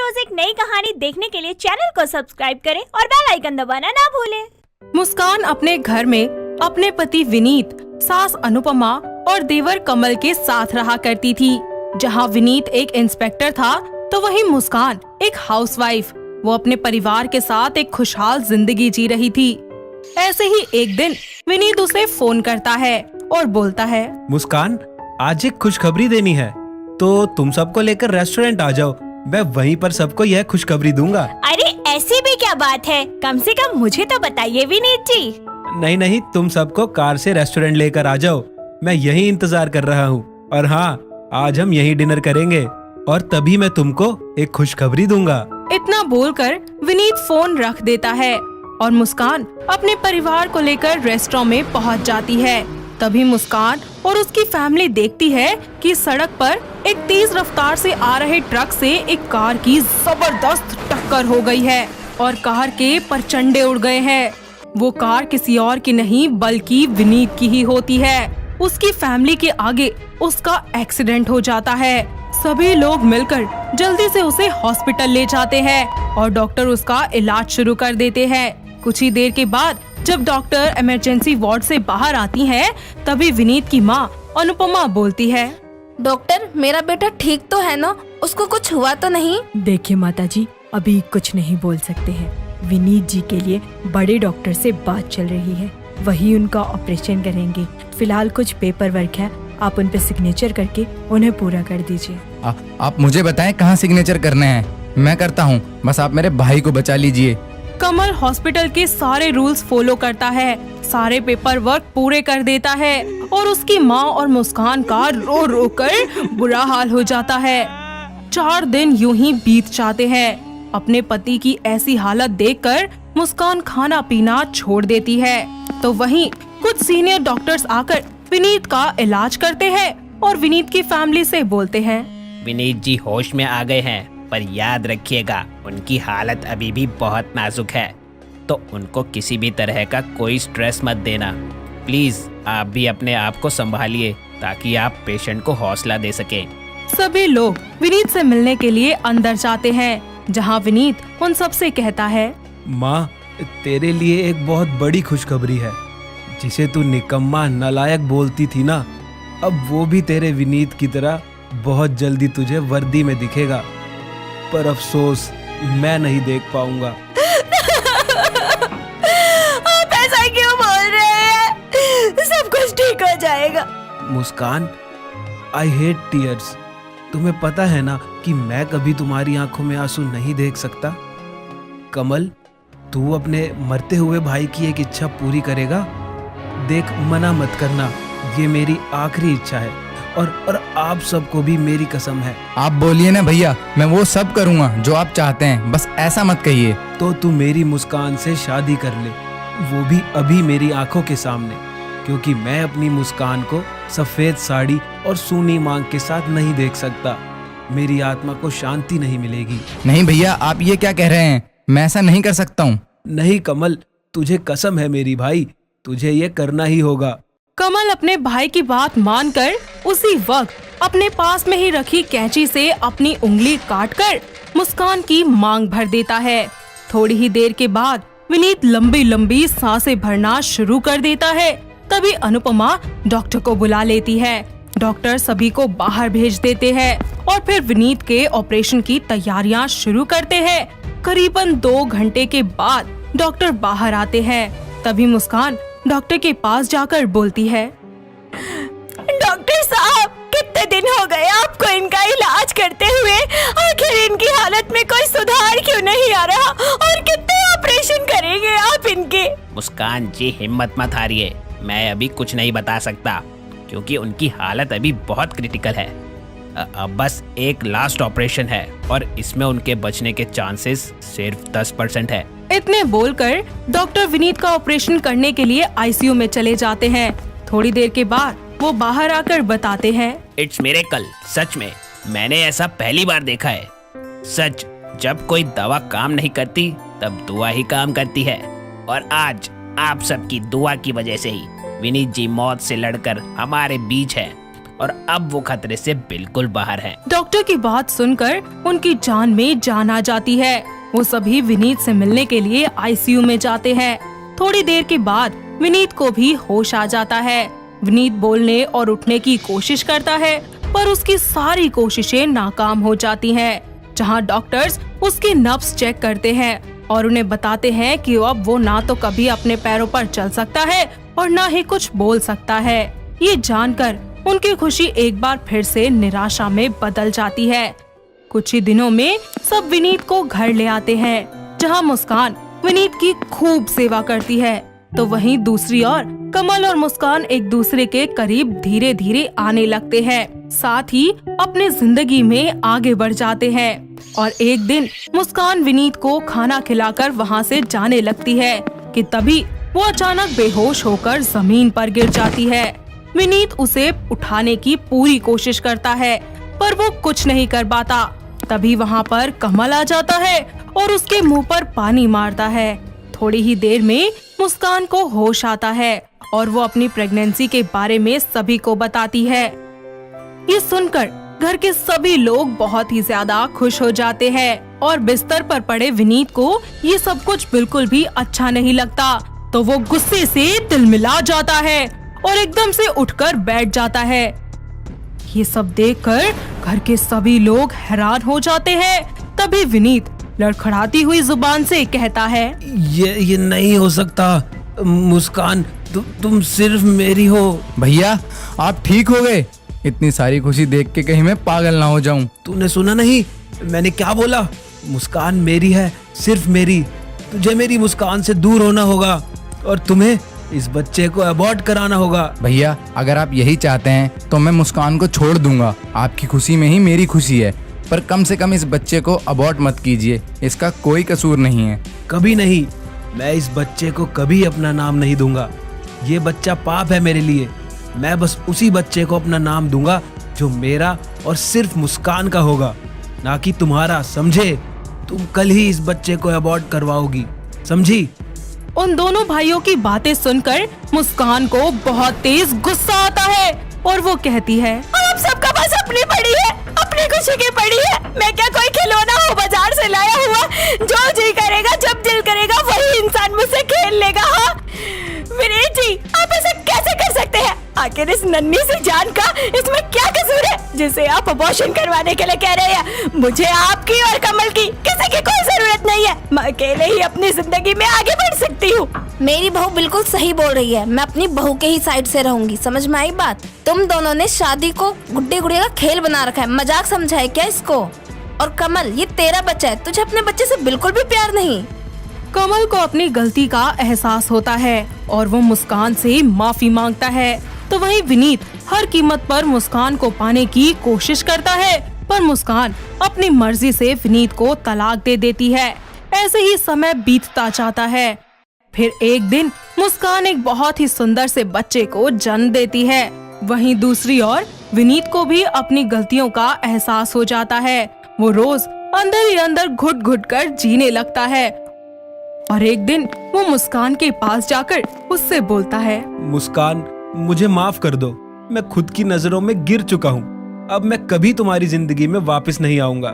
रोज एक नई कहानी देखने के लिए चैनल को सब्सक्राइब करें और बेल आइकन दबाना ना भूलें। मुस्कान अपने घर में अपने पति विनीत, सास अनुपमा और देवर कमल के साथ रहा करती थी। जहां विनीत एक इंस्पेक्टर था तो वहीं मुस्कान एक हाउसवाइफ। वो अपने परिवार के साथ एक खुशहाल जिंदगी जी रही थी। ऐसे ही एक दिन विनीत उसे फोन करता है और बोलता है, मुस्कान, आज एक खुशखबरी देनी है, तो तुम सबको लेकर रेस्टोरेंट आ जाओ। मैं वहीं पर सबको यह खुशखबरी दूंगा। अरे ऐसी भी क्या बात है, कम से कम मुझे तो बताइए विनीत जी। नहीं नहीं, तुम सबको कार से रेस्टोरेंट लेकर आ जाओ। मैं यही इंतजार कर रहा हूँ। और हाँ, आज हम यही डिनर करेंगे और तभी मैं तुमको एक खुशखबरी दूंगा। इतना बोलकर विनीत फोन रख देता है और मुस्कान अपने परिवार को लेकर रेस्टोरेंट में पहुंच जाती है। तभी मुस्कान और उसकी फैमिली देखती है कि सड़क पर एक तेज रफ्तार से आ रहे ट्रक से एक कार की जबरदस्त टक्कर हो गई है और कार के परचंडे उड़ गए हैं। वो कार किसी और की नहीं बल्कि विनीत की ही होती है। उसकी फैमिली के आगे उसका एक्सीडेंट हो जाता है। सभी लोग मिलकर जल्दी से उसे हॉस्पिटल ले जाते हैं और डॉक्टर उसका इलाज शुरू कर देते हैं। कुछ ही देर के बाद जब डॉक्टर इमरजेंसी वार्ड से बाहर आती हैं, तभी विनीत की माँ अनुपमा बोलती है, डॉक्टर, मेरा बेटा ठीक तो है ना? उसको कुछ हुआ तो नहीं? देखिए माताजी, अभी कुछ नहीं बोल सकते हैं। विनीत जी के लिए बड़े डॉक्टर से बात चल रही है, वही उनका ऑपरेशन करेंगे। फिलहाल कुछ पेपर वर्क है, आप उन पे सिग्नेचर करके उन्हें पूरा कर दीजिए। आप मुझे बताएं कहाँ सिग्नेचर करने हैं, मैं करता हूँ। बस आप मेरे भाई को बचा लीजिए। कमल हॉस्पिटल के सारे रूल्स फॉलो करता है, सारे पेपर वर्क पूरे कर देता है और उसकी माँ और मुस्कान का रो रो कर बुरा हाल हो जाता है। 4 दिन यूं ही बीत जाते हैं। अपने पति की ऐसी हालत देखकर मुस्कान खाना पीना छोड़ देती है। तो वहीं कुछ सीनियर डॉक्टर्स आकर विनीत का इलाज करते हैं और विनीत की फैमिली से बोलते हैं, विनीत जी होश में आ गए हैं, पर याद रखिएगा उनकी हालत अभी भी बहुत नाजुक है, तो उनको किसी भी तरह का कोई स्ट्रेस मत देना। प्लीज आप भी अपने आप को संभालिए ताकि आप पेशेंट को हौसला दे सकें। सभी लोग विनीत से मिलने के लिए अंदर जाते हैं, जहां विनीत उन सब से कहता है, माँ, तेरे लिए एक बहुत बड़ी खुशखबरी है। जिसे तू निकम्मा नालायक बोलती थी ना, अब वो भी तेरे विनीत की तरह बहुत जल्दी तुझे वर्दी में दिखेगा। पर अफसोस मैं नहीं देख पाऊंगा। आप ऐसा क्यों बोल रहे हैं? सब कुछ ठीक हो जाएगा। मुस्कान, आई हेट टीयर्स। तुम्हें पता है ना कि मैं कभी तुम्हारी आंखों में आंसू नहीं देख सकता। कमल, तू अपने मरते हुए भाई की एक इच्छा पूरी करेगा। देख, मना मत करना, ये मेरी आखिरी इच्छा है और आप सबको भी मेरी कसम है। आप बोलिए ना भैया, मैं वो सब करूँगा जो आप चाहते हैं, बस ऐसा मत कहिए। तो तू मेरी मुस्कान से शादी कर ले, वो भी अभी मेरी आंखों के सामने, क्योंकि मैं अपनी मुस्कान को सफेद साड़ी और सूनी मांग के साथ नहीं देख सकता। मेरी आत्मा को शांति नहीं मिलेगी। नहीं भैया, आप ये क्या कह रहे हैं? मैं ऐसा नहीं कर सकता हूँ। नहीं कमल, तुझे कसम है मेरी भाई, तुझे ये करना ही होगा। कमल अपने भाई की बात मानकर उसी वक्त अपने पास में ही रखी कैंची से अपनी उंगली काटकर मुस्कान की मांग भर देता है। थोड़ी ही देर के बाद विनीत लंबी लंबी सांसें भरना शुरू कर देता है। तभी अनुपमा डॉक्टर को बुला लेती है। डॉक्टर सभी को बाहर भेज देते हैं और फिर विनीत के ऑपरेशन की तैयारियां शुरू करते हैं। करीबन 2 घंटे के बाद डॉक्टर बाहर आते हैं। तभी मुस्कान डॉक्टर के पास जाकर बोलती है, डॉक्टर साहब, कितने दिन हो गए आपको इनका इलाज करते हुए, आखिर इनकी हालत में कोई सुधार क्यों नहीं आ रहा और कितने ऑपरेशन करेंगे आप इनके? मुस्कान जी, हिम्मत मत हारिए, मैं अभी कुछ नहीं बता सकता क्योंकि उनकी हालत अभी बहुत क्रिटिकल है। अब बस एक लास्ट ऑपरेशन है और इसमें उनके बचने के चांसेस सिर्फ 10% है। इतने बोलकर डॉक्टर विनीत का ऑपरेशन करने के लिए आईसीयू में चले जाते हैं। थोड़ी देर के बाद वो बाहर आकर बताते हैं, इट्स मिरेकल। सच में मैंने ऐसा पहली बार देखा है। सच, जब कोई दवा काम नहीं करती तब दुआ ही काम करती है। और आज आप सबकी दुआ की वजह से ही विनीत जी मौत से लड़कर हमारे बीच है। और अब वो खतरे से बिल्कुल बाहर हैं। डॉक्टर की बात सुनकर उनकी जान में जान आ जाती है। वो सभी विनीत से मिलने के लिए आईसीयू में जाते हैं। थोड़ी देर के बाद विनीत को भी होश आ जाता है। विनीत बोलने और उठने की कोशिश करता है, पर उसकी सारी कोशिशें नाकाम हो जाती हैं। जहां डॉक्टर्स उसकी नब्ज चेक करते हैं और उन्हें बताते हैं कि अब वो ना तो कभी अपने पैरों पर चल सकता है और ना ही कुछ बोल सकता है। ये जानकर उनकी खुशी एक बार फिर से निराशा में बदल जाती है। कुछ ही दिनों में सब विनीत को घर ले आते हैं, जहां मुस्कान विनीत की खूब सेवा करती है। तो वहीं दूसरी ओर कमल और मुस्कान एक दूसरे के करीब धीरे धीरे आने लगते हैं, साथ ही अपने जिंदगी में आगे बढ़ जाते हैं। और एक दिन मुस्कान विनीत को खाना खिलाकर वहां से जाने लगती है कि तभी वो अचानक बेहोश होकर जमीन पर गिर जाती है। विनीत उसे उठाने की पूरी कोशिश करता है, पर वो कुछ नहीं कर पाता। तभी वहाँ पर कमल आ जाता है और उसके मुंह पर पानी मारता है। थोड़ी ही देर में मुस्कान को होश आता है और वो अपनी प्रेगनेंसी के बारे में सभी को बताती है। ये सुनकर घर के सभी लोग बहुत ही ज्यादा खुश हो जाते हैं और बिस्तर पर पड़े विनीत को ये सब कुछ बिल्कुल भी अच्छा नहीं लगता। तो वो गुस्से से तिलमिला जाता है और एकदम से उठकर बैठ जाता है। ये सब देखकर घर के सभी लोग हैरान हो जाते हैं। तभी विनीत लड़खड़ाती हुई जुबान से कहता है, ये नहीं हो सकता। मुस्कान, तुम सिर्फ मेरी हो। भैया आप ठीक हो गए? इतनी सारी खुशी देख के कहीं मैं पागल ना हो जाऊं। तूने सुना नहीं मैंने क्या बोला? मुस्कान मेरी है, सिर्फ मेरी। तुझे मेरी मुस्कान से दूर होना होगा और तुम्हें इस बच्चे को अबॉर्ट कराना होगा। भैया अगर आप यही चाहते हैं तो मैं मुस्कान को छोड़ दूंगा। आपकी खुशी में ही मेरी खुशी है, पर कम से कम इस बच्चे को अबॉर्ट मत कीजिए। इसका कोई कसूर नहीं है। कभी नहीं। मैं इस बच्चे को कभी अपना नाम नहीं दूंगा। ये बच्चा पाप है मेरे लिए। मैं बस उसी बच्चे को अपना नाम दूंगा जो मेरा और सिर्फ मुस्कान का होगा, ना कि तुम्हारा। समझे? तुम कल ही इस बच्चे को अबॉर्ट करवाओगी, समझी? उन दोनों भाइयों की बातें सुनकर मुस्कान को बहुत तेज गुस्सा आता है और वो कहती है, आप सबका बस अपनी पड़ी है, अपनी खुशी की पड़ी है। मैं क्या कोई खिलौना हूँ बाजार से लाया हुआ? जो जी करेगा, जब दिल करेगा वही इंसान मुझसे खेल लेगा। हाँ विनीत जी, आप ऐसा कैसे कर सकते हैं? आखिर इस नन्ही सी जान का इसमें क्या कसूर है जिसे आप अबॉर्शन करवाने के लिए कह रहे हैं? मुझे आपकी और कमल की किसी की कोई जरूरत नहीं है। मैं अकेले ही अपनी जिंदगी में आगे बढ़ सकती हूँ। मेरी बहू बिल्कुल सही बोल रही है। मैं अपनी बहू के ही साइड से रहूंगी। समझ में आई बात? तुम दोनों ने शादी को गुड्डे गुड़िया का खेल बना रखा है। मजाक समझा है क्या इसको? और कमल, ये तेरा बच्चा है, तुझे अपने बच्चे से बिल्कुल भी प्यार नहीं। कमल को अपनी गलती का एहसास होता है और वो मुस्कान से माफी मांगता है। तो वहीं विनीत हर कीमत पर मुस्कान को पाने की कोशिश करता है, पर मुस्कान अपनी मर्जी से विनीत को तलाक दे देती है। ऐसे ही समय बीतता जाता है। फिर एक दिन मुस्कान एक बहुत ही सुंदर से बच्चे को जन्म देती है। वहीं दूसरी ओर विनीत को भी अपनी गलतियों का एहसास हो जाता है। वो रोज अंदर ही अंदर घुट घुट कर जीने लगता है और एक दिन वो मुस्कान के पास जाकर उससे बोलता है, मुस्कान, मुझे माफ कर दो। मैं खुद की नजरों में गिर चुका हूँ। अब मैं कभी तुम्हारी जिंदगी में वापस नहीं आऊंगा।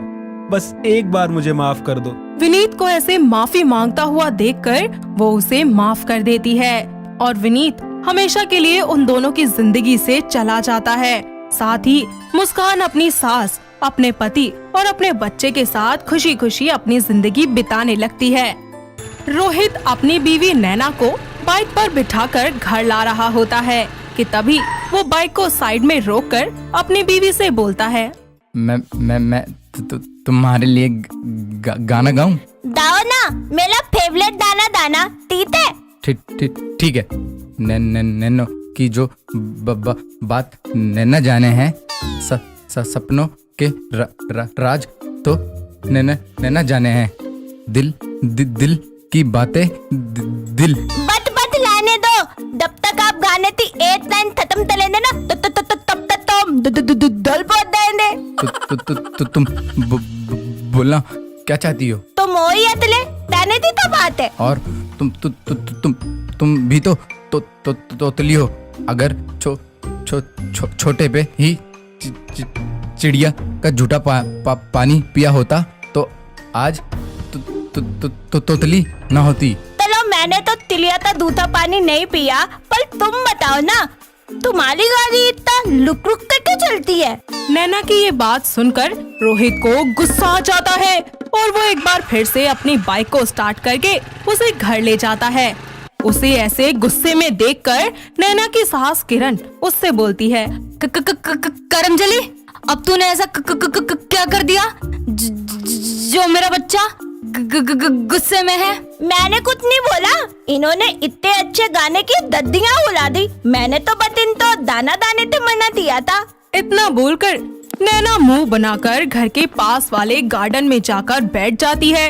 बस एक बार मुझे माफ कर दो। विनीत को ऐसे माफी मांगता हुआ देखकर वो उसे माफ कर देती है और विनीत हमेशा के लिए उन दोनों की जिंदगी से चला जाता है। साथ ही मुस्कान अपनी सास, अपने पति और अपने बच्चे के साथ खुशी खुशी अपनी जिंदगी बिताने लगती है। रोहित अपनी बीवी नैना को बाइक पर बिठाकर घर ला रहा होता है कि तभी वो बाइक को साइड में रोककर अपनी बीवी से बोलता है, मैं तुम्हारे लिए गाना गाऊं? दाओ ना, मेरा फेवरेट दाना दाना तीत है। ठीक है। नैनो की जो बात नैना जाने हैं, सपनों के राज तो नैना जाने हैं। दिल की बातें दिल। बत लाने दो। जब तक आप गाने थी 8 लाइन खत्म तो लेने ना, तब तक तुम दल पहुंच देंगे। तुम बोलना क्या चाहती हो? तुम वही अतले ताने थी तो बात है। और तुम भी तो तोतली हो। अगर छोटे पे ही चिड़िया का झूठा पानी पिया होता तो आज तोतली ना होती। चलो मैंने तो तिलिया का दूधा पानी नहीं पिया, पर तुम बताओ ना, तुम्हारी गाड़ी इतना रुक रुक करके चलती है। नैना की ये बात सुनकर रोहित को गुस्सा आ जाता है और वो एक बार फिर से अपनी बाइक को स्टार्ट करके उसे घर ले जाता है। उसे ऐसे गुस्से में देखकर नैना की सास किरण उससे बोलती है, करमजली, अब तूने ऐसा क्या कर दिया जो मेरा बच्चा गुस्से में है? मैंने कुछ नहीं बोला, इन्होंने इतने अच्छे गाने की दद्दियां उड़ा दी। मैंने तो बस इनको दाना दाने से मना दिया था। इतना बोलकर नैना मुंह बनाकर घर के पास वाले गार्डन में जाकर बैठ जाती है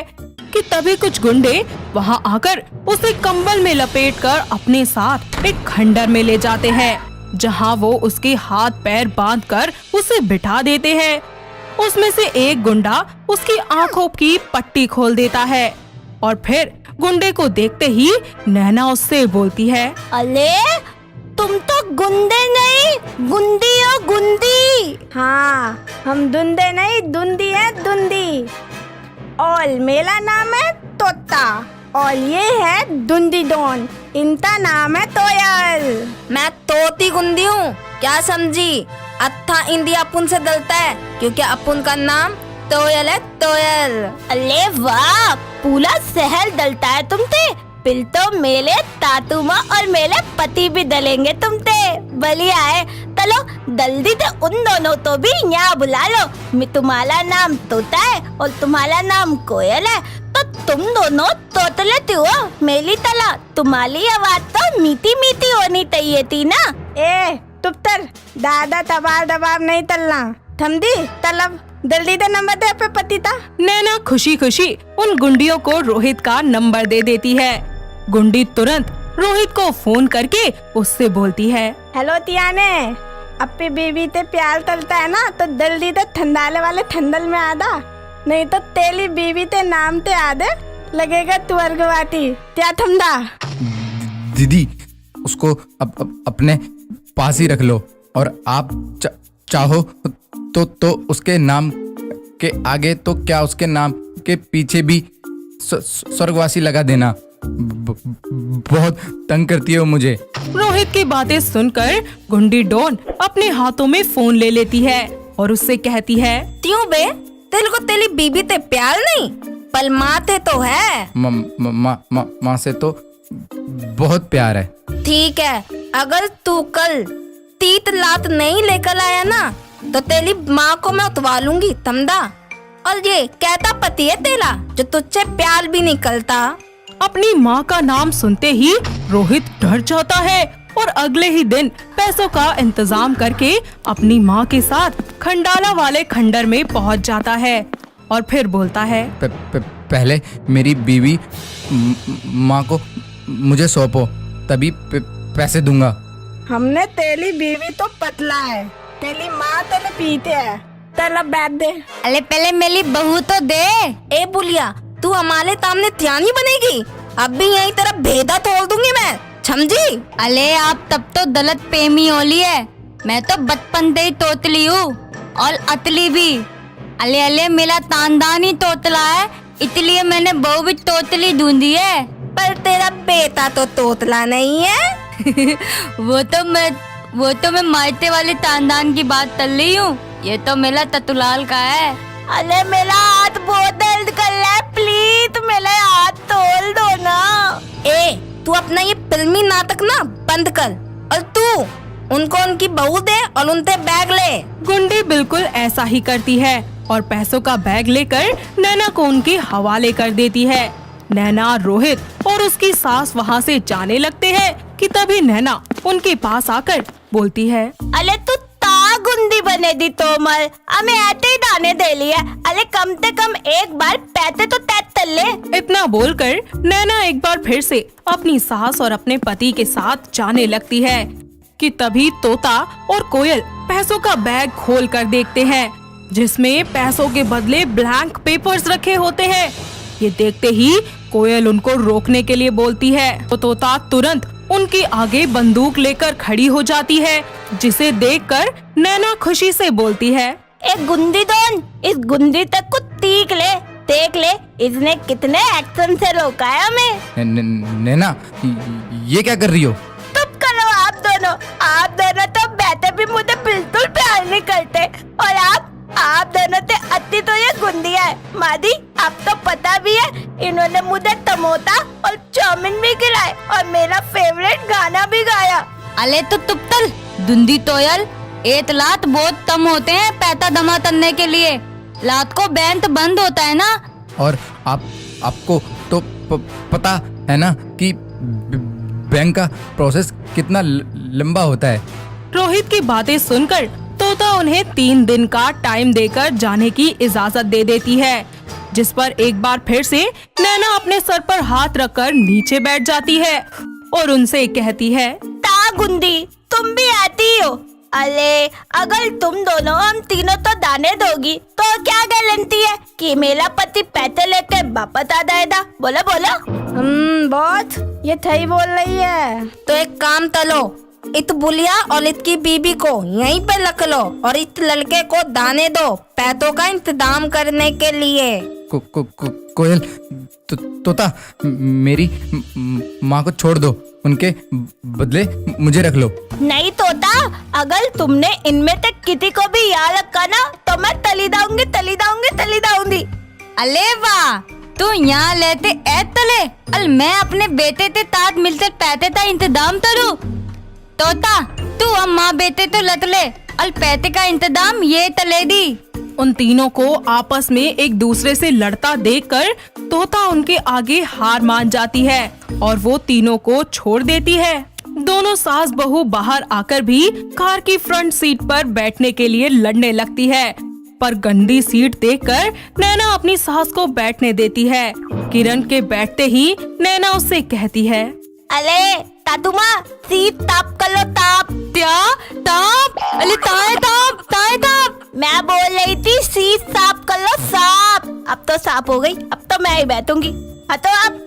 कि तभी कुछ गुंडे वहां आकर उसे कंबल में लपेटकर अपने साथ एक खंडर में ले जाते हैं, जहां वो उसके हाथ पैर बांधकर उसे बिठा देते हैं। उसमें से एक गुंडा उसकी आंखों की पट्टी खोल देता है और फिर गुंडे को देखते ही नैना उससे बोलती है, अले तुम तो गुंडे नहीं गुंदी हो गुंदी। हाँ, हम दुंदे नहीं दुंदी है दुंदी। और मेरा नाम है तोता और ये है दुंदी डॉन, इनका नाम है तोयल। मैं तोती गुंदी हूँ, क्या समझी? अत्था इंडिया अपुन से दलता है क्योंकि अपुन का नाम तोयल है, तोयल। अले वाह, पूरा शहर दलता है तुमसे। फिर तो मेले तातू माँ और मेले पति भी दलेंगे तुमसे। बढ़िया है, चलो जल्दी से उन दोनों तो भी यहाँ बुला लो। तुम्हारा नाम तोता है और तुम्हारा नाम कोयल है, तो तुम दोनों तोतले हो। मेरी तला तुम्हारी आवाज तो मीठी मीठी होनी चाहिए थी ना। ए तुप्तर, दादा तबार दबाव नहीं तलना। थमदी तलब जल्दी दे नंबर दे पे पति था। नैना खुशी खुशी उन गुंडियों को रोहित का नंबर दे देती है। गुंडी तुरंत रोहित को फोन करके उससे बोलती है, हेलो तियाने, अपनी बीवी ते प्यार तलता है ना, तो जल्दी ते ठंडाले वाले ठंडल में आदा, नहीं तो तेली बीवी ते नाम ते आदे लगेगा स्वर्गवासी। क्या थमदा? दीदी, उसको अपने पास ही रख लो और आप चाहो तो उसके नाम के आगे तो क्या उसके नाम के पीछे भी स्वर्गवासी लगा देना। बहुत तंग करती है वो मुझे। रोहित की बातें सुनकर गुंडी डॉन अपने हाथों में फोन ले लेती है और उससे कहती है, क्यों बे, तेल को तेली बीबी ते प्यार नहीं, पल माँ ते तो है। माँ से तो बहुत प्यार है। ठीक है, अगर तू कल तीत लात नहीं लेकर आया ना, तो तेरी माँ को मैं उतवा लूंगी, तमदा। और ये कहता पति है तेरा जो तुझसे प्यार भी निकलता। अपनी माँ का नाम सुनते ही रोहित डर जाता है और अगले ही दिन पैसों का इंतजाम करके अपनी माँ के साथ खंडाला वाले खंडर में पहुँच जाता है और फिर बोलता है, पहले मेरी बीवी माँ को मुझे सौंपो, तभी पैसे दूंगा। हमने तेली बीवी तो पतला है, तेली माँ तेले पीते है, तलब बैठ दे। अरे पहले मेरी बहू तो दे। ए बुलिया, तू हमारे सामने त्यानी बनेगी, अब भी यही तरह भेदा तोड़ दूंगी मैं, समझी? अले आप तब तो दलत प्रेमी होली है, मैं तो बचपन से ही तोतली हूँ और अतली भी। अले अले मेरा तानदान ही तोतला है, इसलिए मैंने बहू भी तोतली ढूंढी है। पर तेरा बेटा तो तोतला नहीं है। वो तो मैं मायते वाले तानदान की बात कर रही हूँ, ये तो मेरा ततुलाल का है। अरे मेरा हाथ बहुत दर्द कर रहा है, प्लीज मेरा हाथ तोड़ दो ना। ए, तू अपना ये फिल्मी नाटक ना बंद कर और तू उनको उनकी बहू दे और उनसे बैग ले। गुंडी बिल्कुल ऐसा ही करती है और पैसों का बैग लेकर नैना को उनके हवाले कर देती है। नैना, रोहित और उसकी सास वहाँ से जाने लगते हैं कि तभी नैना उनके पास आकर बोलती है, अले तू ता गुंदी बने दी तोमर, हमें ऐसे ही दाने दे लिया। अले कम से कम एक बार पैसे तो तय कर ले। इतना बोलकर नैना एक बार फिर से अपनी सास और अपने पति के साथ जाने लगती है कि तभी तोता और कोयल पैसों का बैग खोल कर देखते हैं, जिसमें पैसों के बदले ब्लैंक पेपर्स रखे होते हैं। ये देखते ही कोयल उनको रोकने के लिए बोलती है तो तोता तुरंत उनके आगे बंदूक लेकर खड़ी हो जाती है, जिसे देखकर नैना खुशी से बोलती है, एक गुंदी दोन, इस गुंदी तक को तीक ले, देख ले इसने कितने एक्शन से रोका है हमें। नैना, ये क्या कर रही हो? तुम करो आप दोनों तो बैठे भी मुझे बिल्कुल प्यार नहीं करते, और आप दोनों ते अति तो ये गुंदिया है। मादी, अब तो पता भी है इन्होंने मुझे टमोटा और चाउमीन भी खिलाए और मेरा फेवरेट गाना भी गाया। अले तो तुप्तल दुंदी तोयल, एक लात बहुत कम होते हैं पैता दमा तन्ने के लिए, लात को बैंत बंद होता है ना। और आपको तो पता है ना कि बैंक का प्रोसेस कितना लंबा होता है। रोहित की बातें सुनकर तोता उन्हें 3 दिन का टाइम देकर जाने की इजाजत दे देती है, जिस पर एक बार फिर से नैना अपने सर पर हाथ रखकर नीचे बैठ जाती है और उनसे कहती है, ता गुंदी, तुम भी आती हो? अरे अगर तुम दोनों हम तीनों तो दाने दोगी तो क्या गारंटी है कि मेरा पति पैसे लेके वापस आ जाएगा? बोलो बॉस ये सही बोल रही है। तो एक काम तलो, इत बुलिया और इसकी बीबी को यहीं पे रख लो और इस लड़के को दाने दो पैसों का इंतजाम करने के लिए। कोयल, तोता, मेरी माँ को छोड़ दो, उनके बदले मुझे रख लो। नहीं तोता, अगर तुमने इनमें से किसी को भी याद रखा ना तो मैं तली दाऊंगी। अले वाह, तू यहाँ लेते तले, अल मैं अपने बेटे ते तात मिलते पैते ता इंतजाम करूं। तोता, तू हम माँ बेटे तो लत ले, अल पैते का इंतजाम ये तले दी। उन तीनों को आपस में एक दूसरे से लड़ता देखकर तोता उनके आगे हार मान जाती है और वो तीनों को छोड़ देती है। दोनों सास बहू बाहर आकर भी कार की फ्रंट सीट पर बैठने के लिए लड़ने लगती है, पर गंदी सीट देखकर नैना अपनी सास को बैठने देती है। किरण के बैठते ही नैना उससे कहती है, अले तातुमा, सीट ताप कर लो, ताप। क्या ताप? अले ताए ताप। मैं बोल रही थी सीट साफ कर लो, साफ। अब तो साफ हो गई, अब तो मैं ही बैठूंगी। हाँ तो आप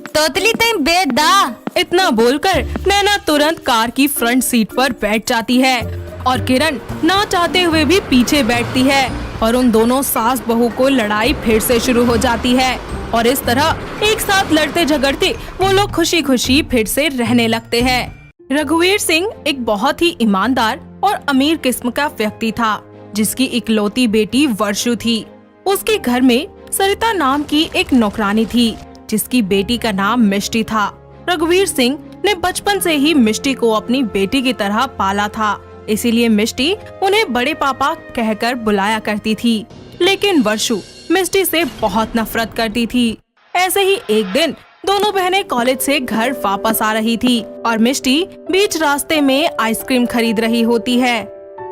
तोतली ते बेदा। इतना बोलकर नैना तुरंत कार की फ्रंट सीट पर बैठ जाती है और किरण ना चाहते हुए भी पीछे बैठती है और उन दोनों सास बहू को लड़ाई फिर से शुरू हो जाती है और इस तरह एक साथ लड़ते झगड़ते वो लोग खुशी खुशी फिर से रहने लगते हैं। रघुवीर सिंह एक बहुत ही ईमानदार और अमीर किस्म का व्यक्ति था, जिसकी इकलौती बेटी वर्षु थी। उसके घर में सरिता नाम की एक नौकरानी थी, जिसकी बेटी का नाम मिष्टी था। रघुवीर सिंह ने बचपन से ही मिष्टी को अपनी बेटी की तरह पाला था, इसीलिए मिष्टी उन्हें बड़े पापा कहकर बुलाया करती थी। लेकिन वर्षु मिष्टी से बहुत नफरत करती थी। ऐसे ही एक दिन दोनों बहनें कॉलेज से घर वापस आ रही थी और मिष्टी बीच रास्ते में आइसक्रीम खरीद रही होती है।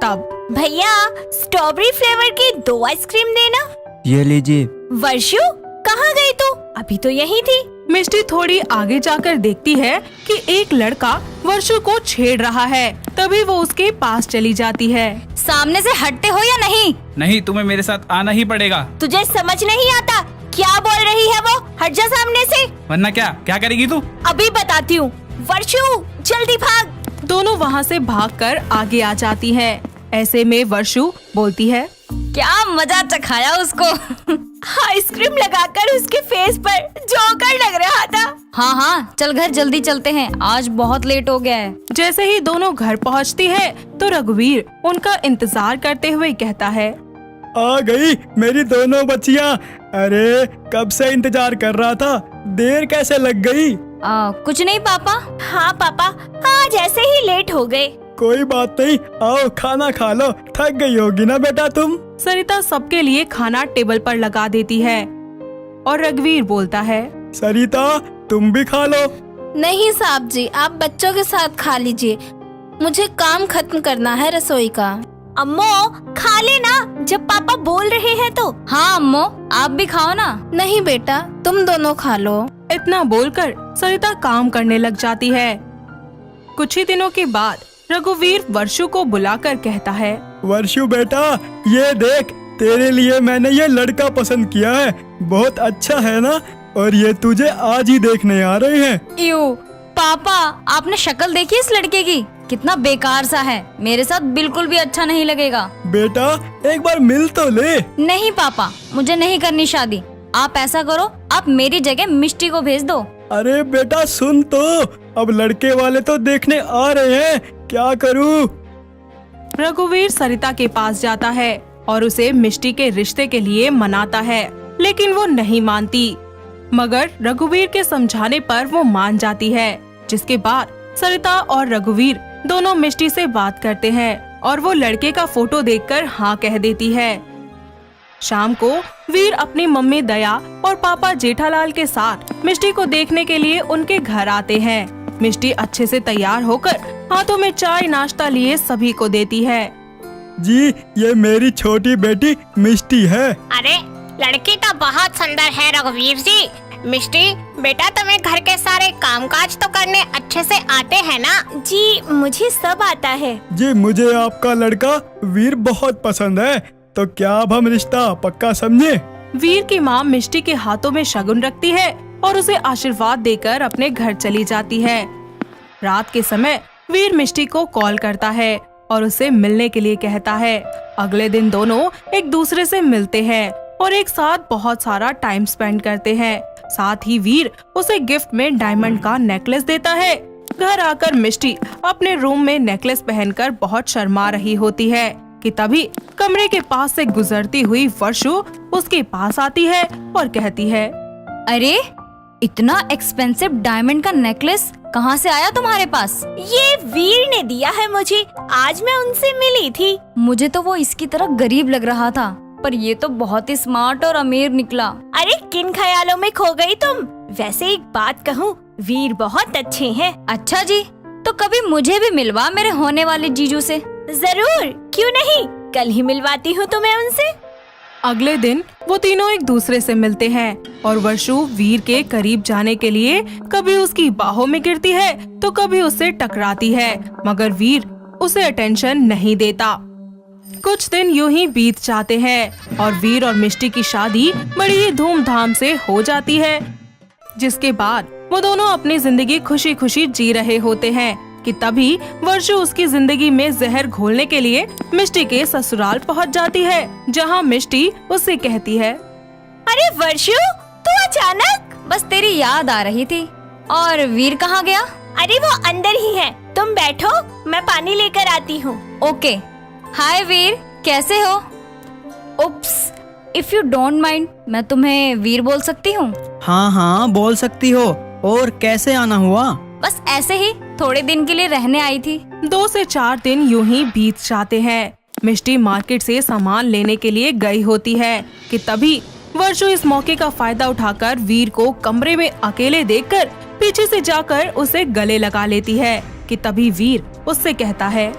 तब भैया, स्ट्रॉबेरी फ्लेवर की 2 आइसक्रीम देना। ये लीजिए। वर्षु, कहाँ गई तू? अभी तो यहीं थी। मिष्टी थोड़ी आगे जाकर देखती है कि एक लड़का वर्षु को छेड़ रहा है, तभी वो उसके पास चली जाती है। सामने से हटते हो या नहीं? नहीं, तुम्हें मेरे साथ आना ही पड़ेगा। तुझे समझ नहीं आता? क्या बोल रही है वो? हट जा सामने से। वरना क्या करेगी तू? अभी बताती हूँ। वर्षु, जल्दी भाग। दोनों वहाँ से भागकर आगे आ जाती हैं। ऐसे में वर्षु बोलती है, क्या मजा चखाया उसको। आइसक्रीम लगाकर उसके फेस पर जोकर लग रहा था। हाँ, चल घर जल्दी चलते हैं, आज बहुत लेट हो गया है। जैसे ही दोनों घर पहुँचती है तो रघुवीर उनका इंतजार करते हुए कहता है, आ गई मेरी दोनों बच्चियाँ। अरे कब से इंतजार कर रहा था, देर कैसे लग गई? कुछ नहीं पापा। हाँ पापा, आज ऐसे ही लेट हो गए। कोई बात नहीं, आओ खाना खा लो, थक गई होगी ना बेटा तुम। सरिता सबके लिए खाना टेबल पर लगा देती है और रघुवीर बोलता है, सरिता तुम भी खा लो। नहीं साहब जी, आप बच्चों के साथ खा लीजिए, मुझे काम खत्म करना है रसोई का। अम्मो, खा लेना जब पापा बोल रहे हैं तो। हाँ अम्मो, आप भी खाओ ना। नहीं बेटा, तुम दोनों खा लो। इतना बोलकर सरिता काम करने लग जाती है। कुछ ही दिनों के बाद रघुवीर वर्षु को बुलाकर कहता है, वर्षु बेटा, ये देख तेरे लिए मैंने ये लड़का पसंद किया है, बहुत अच्छा है ना, और ये तुझे आज ही देखने आ रहे हैं। पापा, आपने शक्ल देखी इस लड़के की? कितना बेकार सा है, मेरे साथ बिल्कुल भी अच्छा नहीं लगेगा। बेटा एक बार मिल तो ले। नहीं पापा, मुझे नहीं करनी शादी। आप ऐसा करो, आप मेरी जगह मिष्टी को भेज दो। अरे बेटा सुन तो, अब लड़के वाले तो देखने आ रहे हैं, क्या करूं? रघुवीर सरिता के पास जाता है और उसे मिष्टी के रिश्ते के लिए मनाता है, लेकिन वो नहीं मानती। मगर रघुवीर के समझाने पर वो मान जाती है, जिसके बाद सरिता और रघुवीर दोनों मिष्टी से बात करते हैं और वो लड़के का फोटो देखकर हाँ कह देती है। शाम को वीर अपनी मम्मी दया और पापा जेठालाल के साथ मिष्टी को देखने के लिए उनके घर आते हैं। मिष्टी अच्छे से तैयार होकर हाथों में चाय नाश्ता लिए सभी को देती है। जी ये मेरी छोटी बेटी मिष्टी है। अरे लड़की तो बहुत सुंदर है रघुवीर जी। मिष्टी बेटा, तुम्हें घर के सारे कामकाज तो करने अच्छे से आते हैं ना? जी मुझे सब आता है। जी मुझे आपका लड़का वीर बहुत पसंद है, तो क्या अब हम रिश्ता पक्का समझे? वीर की माँ मिष्टी के हाथों में शगुन रखती है और उसे आशीर्वाद देकर अपने घर चली जाती है। रात के समय वीर मिष्टी को कॉल करता है और उसे मिलने के लिए कहता है। अगले दिन दोनों एक दूसरे से मिलते हैं और एक साथ बहुत सारा टाइम स्पेंड करते हैं। साथ ही वीर उसे गिफ्ट में डायमंड का नेकलेस देता है। घर आकर मिष्टी अपने रूम में नेकलेस पहनकर बहुत शर्मा रही होती है कि तभी कमरे के पास से गुजरती हुई वर्षु उसके पास आती है और कहती है, अरे इतना एक्सपेंसिव डायमंड का नेकलेस कहाँ से आया तुम्हारे पास? ये वीर ने दिया है मुझे, आज मैं उनसे मिली थी। मुझे तो वो इसकी तरह गरीब लग रहा था, पर ये तो बहुत ही स्मार्ट और अमीर निकला। अरे किन ख्यालों में खो गई तुम? वैसे एक बात कहूँ, वीर बहुत अच्छे हैं। अच्छा जी, तो कभी मुझे भी मिलवा मेरे होने वाले जीजू से। जरूर, क्यों नहीं, कल ही मिलवाती हूँ तुम्हें उनसे। अगले दिन वो तीनों एक दूसरे से मिलते हैं और वर्षु वीर के करीब जाने के लिए कभी उसकी बाहों में गिरती है तो कभी उससे टकराती है, मगर वीर उसे अटेंशन नहीं देता। कुछ दिन यूं ही बीत जाते हैं और वीर और मिष्टी की शादी बड़ी ही धूमधाम से हो जाती है, जिसके बाद वो दोनों अपनी जिंदगी खुशी खुशी जी रहे होते हैं कि तभी वर्षु उसकी जिंदगी में जहर घोलने के लिए मिष्टी के ससुराल पहुंच जाती है, जहां मिष्टी उससे कहती है, अरे वर्षु, तू अचानक? बस तेरी याद आ रही थी। और वीर कहाँ गया? अरे वो अंदर ही है, तुम बैठो, मैं पानी लेकर आती हूँ। ओके। हाय वीर, कैसे हो? उप्स, इफ यू डोंट माइंड, मैं तुम्हें वीर बोल सकती हूँ? हाँ हाँ बोल सकती हो। और कैसे आना हुआ? बस ऐसे ही, थोड़े दिन के लिए रहने आई थी। 2 से 4 दिन यूं ही बीत जाते हैं। मिष्टी मार्केट से सामान लेने के लिए गई होती है कि तभी वर्षु इस मौके का फायदा उठाकर वीर को कमरे में अकेले देखकर पीछे से जाकर उसे गले लगा लेती है कि तभी वीर उससे कहता है,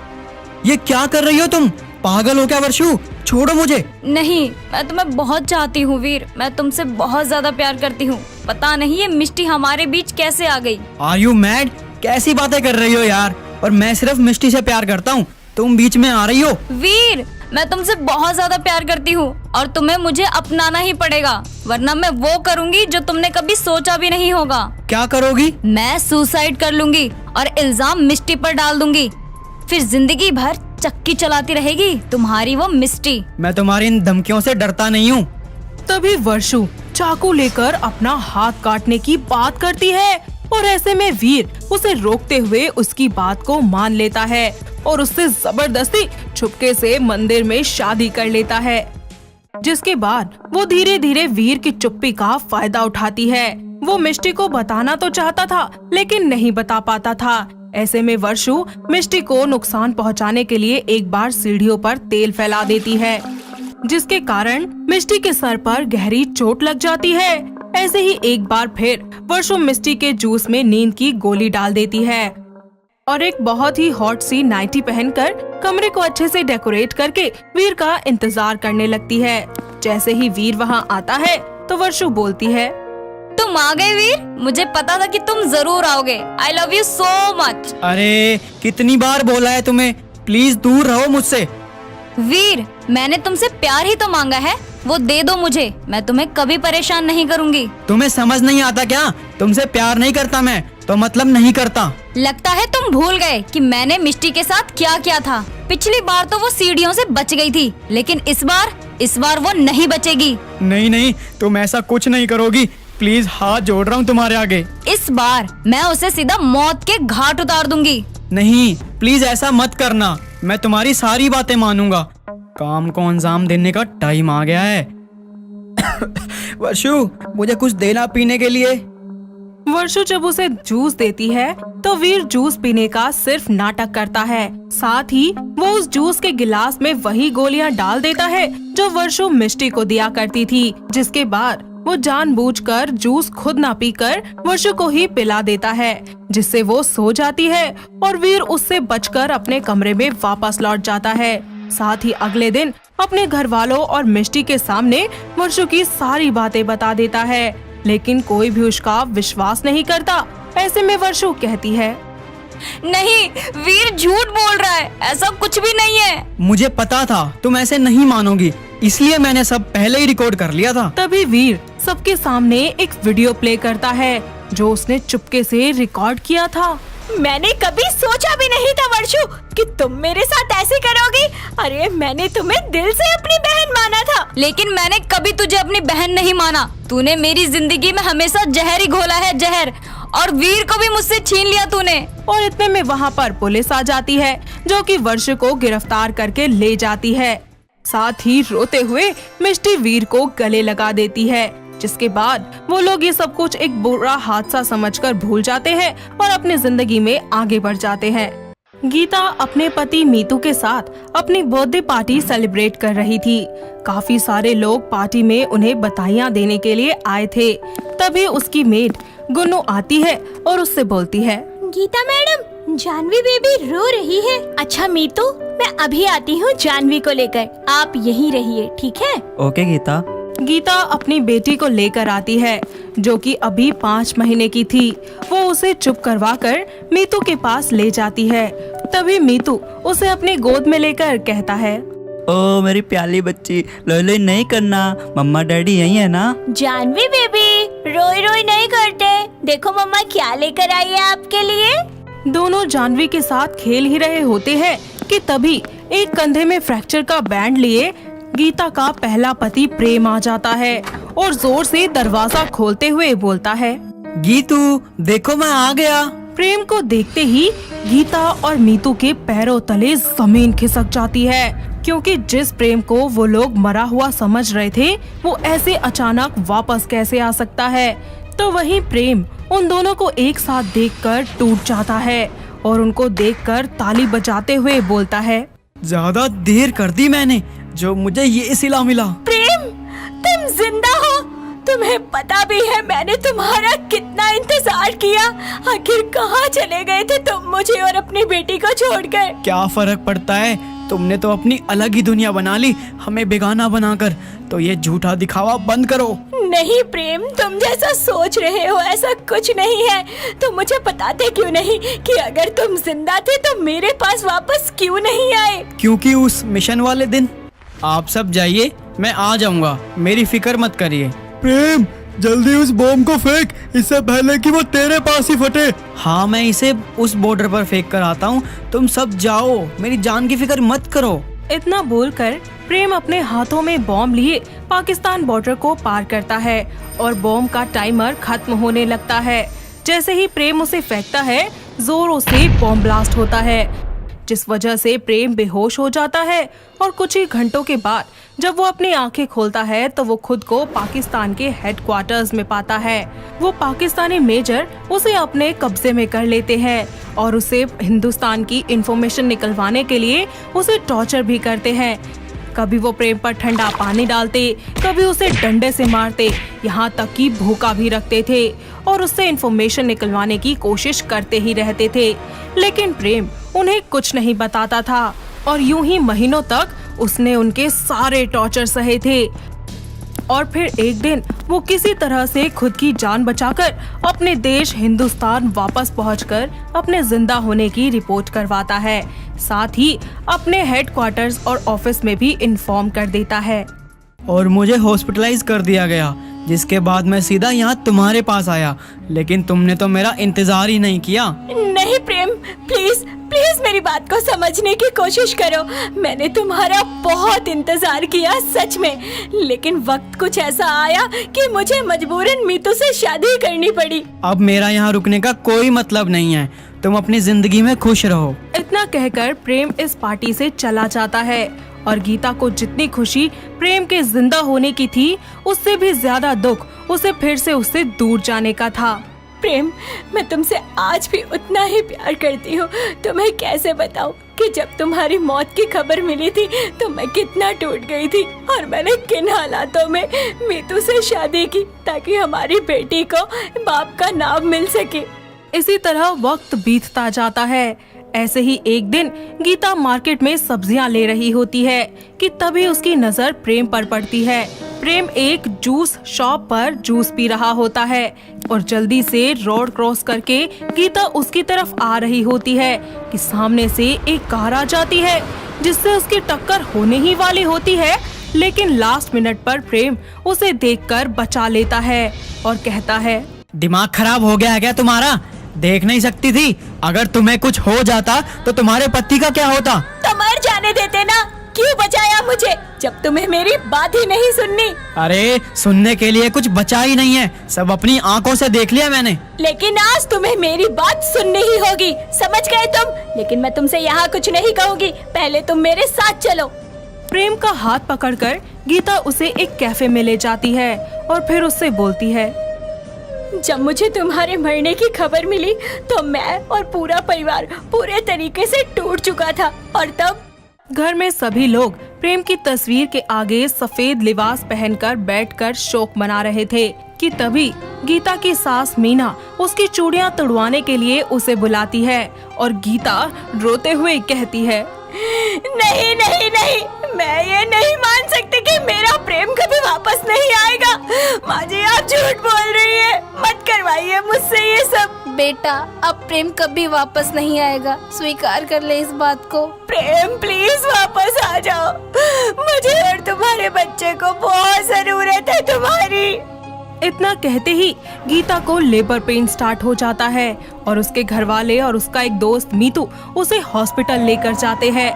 ये क्या कर रही हो तुम? पागल हो क्या वर्षु? छोड़ो मुझे। नहीं, मैं तुम्हें बहुत चाहती हूँ वीर, मैं तुमसे बहुत ज्यादा प्यार करती हूँ। पता नहीं ये मिष्टी हमारे बीच कैसे आ गई। Are you mad? कैसी बातें कर रही हो यार? और मैं सिर्फ मिष्टी से प्यार करता हूँ, तुम बीच में आ रही हो। वीर, मैं तुमसे बहुत ज्यादा प्यार करती हूँ और तुम्हें मुझे अपनाना ही पड़ेगा, वरना मैं वो करूँगी जो तुमने कभी सोचा भी नहीं होगा। क्या करोगी? मैं सुसाइड कर लूंगी और इल्जाम मिष्टी पर डाल दूंगी, फिर जिंदगी भर चक्की चलाती रहेगी तुम्हारी वो मिष्टी। मैं तुम्हारी इन धमकियों से डरता नहीं हूँ। तभी वर्षु चाकू लेकर अपना हाथ काटने की बात करती है और ऐसे में वीर उसे रोकते हुए उसकी बात को मान लेता है और उससे जबरदस्ती छुपके से मंदिर में शादी कर लेता है, जिसके बाद वो धीरे धीरे वीर की चुप्पी का फायदा उठाती है। वो मिष्टी को बताना तो चाहता था लेकिन नहीं बता पाता था। ऐसे में वर्षु मिष्टी को नुकसान पहुंचाने के लिए एक बार सीढ़ियों पर तेल फैला देती है, जिसके कारण मिष्टी के सर पर गहरी चोट लग जाती है। ऐसे ही एक बार फिर वर्षु मिष्टी के जूस में नींद की गोली डाल देती है और एक बहुत ही हॉट सी नाइटी पहनकर कमरे को अच्छे से डेकोरेट करके वीर का इंतजार करने लगती है। जैसे ही वीर वहाँ आता है तो वर्षु बोलती है, तुम आ गए वीर, मुझे पता था कि तुम जरूर आओगे। I love you so much. अरे कितनी बार बोला है तुम्हें, प्लीज दूर रहो मुझसे। वीर, मैंने तुमसे प्यार ही तो मांगा है, वो दे दो मुझे, मैं तुम्हें कभी परेशान नहीं करूंगी। तुम्हें समझ नहीं आता क्या? तुमसे प्यार नहीं करता मैं, तो मतलब नहीं करता। लगता है तुम भूल गए कि मैंने मिष्टी के साथ क्या किया था। पिछली बार तो वो सीढ़ियों से बच गई थी, लेकिन इस बार वो नहीं बचेगी। नहीं नहीं, तुम ऐसा कुछ नहीं करोगी, प्लीज हाथ जोड़ रहा हूँ तुम्हारे आगे। इस बार मैं उसे सीधा मौत के घाट उतार दूंगी। नहीं प्लीज ऐसा मत करना, मैं तुम्हारी सारी बातें मानूंगा। काम को अंजाम देने का टाइम आ गया है। वर्षु, मुझे कुछ देना पीने के लिए। वर्षु जब उसे जूस देती है तो वीर जूस पीने का सिर्फ नाटक करता है। साथ ही वो उस जूस के गिलास में वही गोलियां डाल देता है जो वर्षु मिष्टी को दिया करती थी, जिसके बाद वो जानबूझकर जूस खुद ना पीकर वर्षु को ही पिला देता है, जिससे वो सो जाती है और वीर उससे बचकर अपने कमरे में वापस लौट जाता है। साथ ही अगले दिन अपने घर वालों और मिष्टी के सामने वर्षु की सारी बातें बता देता है, लेकिन कोई भी उसका विश्वास नहीं करता। ऐसे में वर्षु कहती है, नहीं, वीर झूठ बोल रहा है, ऐसा कुछ भी नहीं है। मुझे पता था तुम ऐसे नहीं मानोगी, इसलिए मैंने सब पहले ही रिकॉर्ड कर लिया था। तभी वीर सबके सामने एक वीडियो प्ले करता है जो उसने चुपके से रिकॉर्ड किया था। मैंने कभी सोचा भी नहीं था वर्षु कि तुम मेरे साथ ऐसे करोगी। अरे मैंने तुम्हें दिल से अपनी बहन माना था। लेकिन मैंने कभी तुझे अपनी बहन नहीं माना। तूने मेरी जिंदगी में हमेशा जहर ही घोला है, जहर, और वीर को भी मुझसे छीन लिया तूने। और इतने में वहाँ पर पुलिस आ जाती है जो कि वर्षु को गिरफ्तार करके ले जाती है। साथ ही रोते हुए मिष्टी वीर को गले लगा देती है, जिसके बाद वो लोग ये सब कुछ एक बुरा हादसा समझकर भूल जाते हैं और अपनी जिंदगी में आगे बढ़ जाते हैं। गीता अपने पति मीतू के साथ अपनी बर्थडे पार्टी सेलिब्रेट कर रही थी। काफी सारे लोग पार्टी में उन्हें बधाइयाँ देने के लिए आए थे। तभी उसकी मेड गुन्नू आती है और उससे बोलती है, गीता मैडम, जानवी बेबी रो रही है। अच्छा मीतू, मैं अभी आती हूँ जानवी को लेकर, आप यहीं रहिए, ठीक है? ओके गीता। गीता अपनी बेटी को लेकर आती है जो कि अभी 5 महीने की थी। वो उसे चुप करवाकर मीतू के पास ले जाती है। तभी मीतू उसे अपनी गोद में लेकर कहता है, ओ मेरी प्याली बच्ची, लोई लोई नहीं करना, मम्मा डैडी यही है ना? जानवी बेबी, रोई रोई नहीं करते, देखो मम्मा क्या लेकर आई है आपके लिए। दोनों जानवी के साथ खेल ही रहे होते हैं कि तभी एक कंधे में फ्रैक्चर का बैंड लिए गीता का पहला पति प्रेम आ जाता है और जोर से दरवाजा खोलते हुए बोलता है, गीतू देखो मैं आ गया। प्रेम को देखते ही गीता और मीतू के पैरों तले जमीन खिसक जाती है, क्योंकि जिस प्रेम को वो लोग मरा हुआ समझ रहे थे वो ऐसे अचानक वापस कैसे आ सकता है। तो वही प्रेम उन दोनों को एक साथ देखकर टूट जाता है और उनको देखकर ताली बजाते हुए बोलता है, ज्यादा देर कर दी मैंने, जो मुझे ये सिला मिला। प्रेम, तुम जिंदा हो। तुम्हें पता भी है मैंने तुम्हारा कितना इंतजार किया। आखिर कहाँ चले गए थे तुम मुझे और अपनी बेटी को छोड़कर। क्या फर्क पड़ता है, तुमने तो अपनी अलग ही दुनिया बना ली हमें बेगाना बनाकर। तो ये झूठा दिखावा बंद करो। नहीं प्रेम, तुम जैसा सोच रहे हो ऐसा कुछ नहीं है। तुम मुझे बताते क्यों नहीं कि अगर तुम जिंदा थे तो मेरे पास वापस क्यों नहीं आए? क्योंकि उस मिशन वाले दिन। आप सब जाइए, मैं आ जाऊंगा, मेरी फिक्र मत करिए। प्रेम, जल्दी उस बॉम्ब को फेंक, इससे पहले कि वो तेरे पास ही फटे। हाँ मैं इसे उस बॉर्डर पर फेंक कर आता हूँ, तुम सब जाओ, मेरी जान की फिक्र मत करो। इतना बोलकर प्रेम अपने हाथों में बॉम्ब लिए पाकिस्तान बॉर्डर को पार करता है और बॉम्ब का टाइमर खत्म होने लगता है। जैसे ही प्रेम उसे फेंकता है, जोरों से बॉम्ब ब्लास्ट होता है, जिस वजह से प्रेम बेहोश हो जाता है और कुछ ही घंटों के बाद जब वो अपनी आंखें खोलता है तो वो खुद को पाकिस्तान के हेडक्वार्टर्स में पाता है। वो पाकिस्तानी मेजर उसे अपने कब्जे में कर लेते हैं और उसे हिंदुस्तान की इंफॉर्मेशन निकलवाने के लिए उसे टॉर्चर भी करते हैं। कभी वो प्रेम पर ठंडा पानी डालते, कभी उसे डंडे से मारते, यहाँ तक कि भूखा भी रखते थे और उससे इंफॉर्मेशन निकलवाने की कोशिश करते ही रहते थे। लेकिन प्रेम उन्हें कुछ नहीं बताता था और यूं ही महीनों तक उसने उनके सारे टॉर्चर सहे थे। और फिर एक दिन वो किसी तरह से खुद की जान बचाकर अपने देश हिंदुस्तान वापस पहुंचकर अपने जिंदा होने की रिपोर्ट करवाता है। साथ ही अपने हेडक्वार्टर्स और ऑफिस में भी इन्फॉर्म कर देता है। और मुझे हॉस्पिटलाइज कर दिया गया, जिसके बाद मैं सीधा यहाँ तुम्हारे पास आया, लेकिन तुमने तो मेरा इंतजार ही नहीं किया। नहीं प्रेम, प्लीज प्लीज मेरी बात को समझने की कोशिश करो। मैंने तुम्हारा बहुत इंतजार किया सच में, लेकिन वक्त कुछ ऐसा आया कि मुझे मजबूरन मीतू से शादी करनी पड़ी। अब मेरा यहाँ रुकने का कोई मतलब नहीं है, तुम अपनी जिंदगी में खुश रहो। इतना कहकर प्रेम इस पार्टी से चला जाता है और गीता को जितनी खुशी प्रेम के जिंदा होने की थी, उससे भी ज्यादा दुख उसे फिर से उससे दूर जाने का था। प्रेम, मैं तुमसे आज भी उतना ही प्यार करती हूँ। तुम्हें कैसे बताऊँ कि जब तुम्हारी मौत की खबर मिली थी तो मैं कितना टूट गई थी, और मैंने किन हालातों में मीतू से शादी की ताकि हमारी बेटी को बाप का नाम मिल सके। इसी तरह वक्त बीतता जाता है। ऐसे ही एक दिन गीता मार्केट में सब्जियां ले रही होती है कि तभी उसकी नजर प्रेम पर पड़ती है। प्रेम एक जूस शॉप पर जूस पी रहा होता है और जल्दी से रोड क्रॉस करके गीता उसकी तरफ आ रही होती है कि सामने से एक कार आ जाती है जिससे उसकी टक्कर होने ही वाली होती है, लेकिन लास्ट मिनट पर प्रेम उसे देखकर बचा लेता है और कहता है, दिमाग खराब हो गया है क्या तुम्हारा? देख नहीं सकती थी? अगर तुम्हें कुछ हो जाता तो तुम्हारे पति का क्या होता? तो मर जाने देते ना, क्यों बचाया मुझे जब तुम्हें मेरी बात ही नहीं सुननी? अरे सुनने के लिए कुछ बचा ही नहीं है, सब अपनी आंखों से देख लिया मैंने। लेकिन आज तुम्हें मेरी बात सुननी ही होगी, समझ गए तुम? लेकिन मैं तुमसे यहाँ कुछ नहीं कहूँगी, पहले तुम मेरे साथ चलो। प्रेम का हाथ पकड़कर गीता उसे एक कैफे में ले जाती है और फिर उससे बोलती है, जब मुझे तुम्हारे मरने की खबर मिली तो मैं और पूरा परिवार पूरे तरीके से टूट चुका था, और तब घर में सभी लोग प्रेम की तस्वीर के आगे सफेद लिबास पहनकर बैठकर शोक मना रहे थे कि तभी गीता की सास मीना उसकी चूड़ियां तुड़वाने के लिए उसे बुलाती है और गीता रोते हुए कहती है, नहीं नहीं नहीं, मैं ये नहीं मान सकती कि मेरा प्रेम कभी वापस नहीं आएगा। माँ जी, आप झूठ बोल रही है, मत करवाइए मुझसे ये सब। बेटा, अब प्रेम कभी वापस नहीं आएगा, स्वीकार कर ले इस बात को। प्रेम प्लीज वापस आ जाओ, मुझे और तुम्हारे बच्चे को बहुत जरूरत है तुम्हारी। इतना कहते ही गीता को लेबर पेन स्टार्ट हो जाता है और उसके घर वाले और उसका एक दोस्त मीतू उसे हॉस्पिटल लेकर जाते हैं।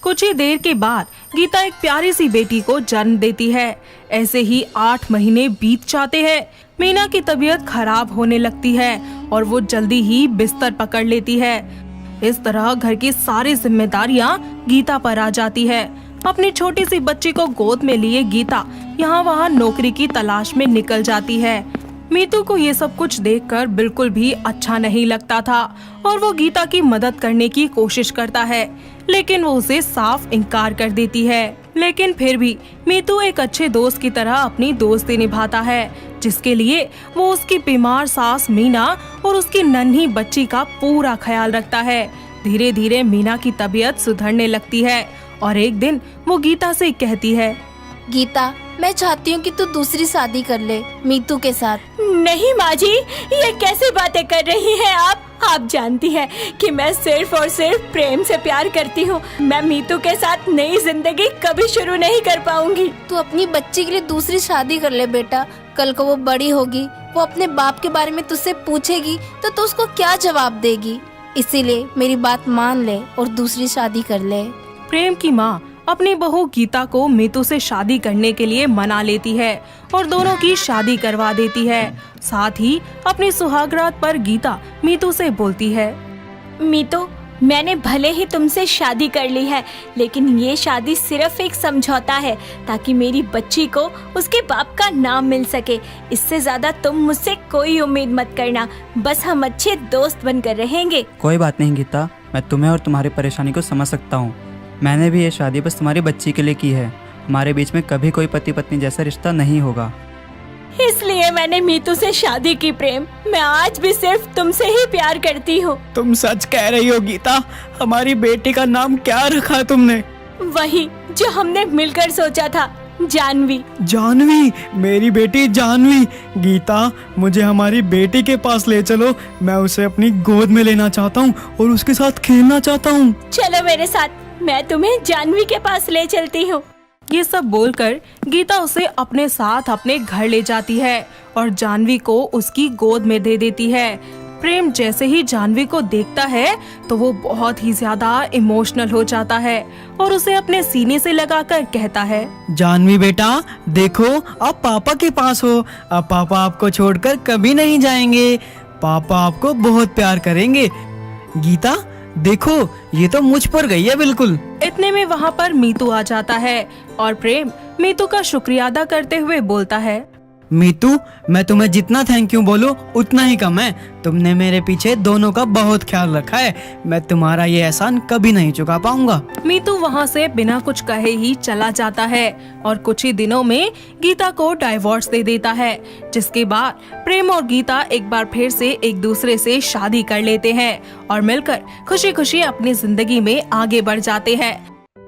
कुछ ही देर के बाद गीता एक प्यारी सी बेटी को जन्म देती है। ऐसे ही 8 महीने बीत जाते हैं। मीना की तबीयत खराब होने लगती है और वो जल्दी ही बिस्तर पकड़ लेती है। इस तरह घर की सारी जिम्मेदारियां गीता पर आ जाती है। अपनी छोटी सी बच्ची को गोद में लिए गीता यहाँ वहाँ नौकरी की तलाश में निकल जाती है। मीतू को ये सब कुछ देखकर बिल्कुल भी अच्छा नहीं लगता था और वो गीता की मदद करने की कोशिश करता है, लेकिन वो उसे साफ इनकार कर देती है। लेकिन फिर भी मीतू एक अच्छे दोस्त की तरह अपनी दोस्ती निभाता है, जिसके लिए वो उसकी बीमार सास मीना और उसकी नन्ही बच्ची का पूरा ख्याल रखता है। धीरे धीरे मीना की तबीयत सुधरने लगती है और एक दिन वो गीता से कहती है, गीता, मैं चाहती हूँ कि तू दूसरी शादी कर ले मीतू के साथ। नहीं माँ जी, ये कैसी बातें कर रही हैं आप? आप जानती हैं कि मैं सिर्फ और सिर्फ प्रेम से प्यार करती हूँ। मैं मीतू के साथ नई जिंदगी कभी शुरू नहीं कर पाऊंगी। तू अपनी बच्ची के लिए दूसरी शादी कर ले बेटा। कल को वो बड़ी होगी, वो अपने बाप के बारे में तुझसे पूछेगी तो तू उसको क्या जवाब देगी? इसीलिए मेरी बात मान ले और दूसरी शादी कर ले। प्रेम की माँ अपनी बहू गीता को मीतू से शादी करने के लिए मना लेती है और दोनों की शादी करवा देती है। साथ ही अपनी सुहागरात पर गीता मीतू से बोलती है, मीतू, मैंने भले ही तुमसे शादी कर ली है, लेकिन ये शादी सिर्फ एक समझौता है ताकि मेरी बच्ची को उसके बाप का नाम मिल सके। इससे ज्यादा तुम मुझसे कोई उम्मीद मत करना, बस हम अच्छे दोस्त बनकर रहेंगे। कोई बात नहीं गीता, मैं तुम्हें और तुम्हारी परेशानी को समझ सकता हूँ। मैंने भी ये शादी बस तुम्हारी बच्ची के लिए की है। हमारे बीच में कभी कोई पति पत्नी जैसा रिश्ता नहीं होगा। इसलिए मैंने मीतू से शादी की। प्रेम, मैं आज भी सिर्फ तुमसे ही प्यार करती हूँ। तुम सच कह रही हो गीता? हमारी बेटी का नाम क्या रखा तुमने? वही जो हमने मिलकर सोचा था, जानवी। जानवी, मेरी बेटी जानवी। गीता, मुझे हमारी बेटी के पास ले चलो। मैं उसे अपनी गोद में लेना चाहता हूँ और उसके साथ खेलना चाहता हूँ। चलो मेरे साथ, मैं तुम्हें जानवी के पास ले चलती हूँ। ये सब बोलकर गीता उसे अपने साथ अपने घर ले जाती है और जानवी को उसकी गोद में दे देती है। प्रेम जैसे ही जानवी को देखता है तो वो बहुत ही ज्यादा इमोशनल हो जाता है और उसे अपने सीने से लगाकर कहता है, जानवी बेटा देखो, आप पापा के पास हो। अब पापा आपको छोड़कर कभी नहीं जाएंगे। पापा आपको बहुत प्यार करेंगे। गीता देखो, ये तो मुझ पर गई है बिल्कुल। इतने में वहाँ पर मीतू आ जाता है और प्रेम मीतू का शुक्रिया अदा करते हुए बोलता है, मीतू, मैं तुम्हें जितना थैंक यू बोलूं उतना ही कम है। तुमने मेरे पीछे दोनों का बहुत ख्याल रखा है। मैं तुम्हारा ये एहसान कभी नहीं चुका पाऊंगा। मीतू वहाँ से बिना कुछ कहे ही चला जाता है और कुछ ही दिनों में गीता को डाइवोर्स दे देता है, जिसके बाद प्रेम और गीता एक बार फिर से एक दूसरे से शादी कर लेते हैं और मिलकर खुशी खुशी अपनी जिंदगी में आगे बढ़ जाते हैं।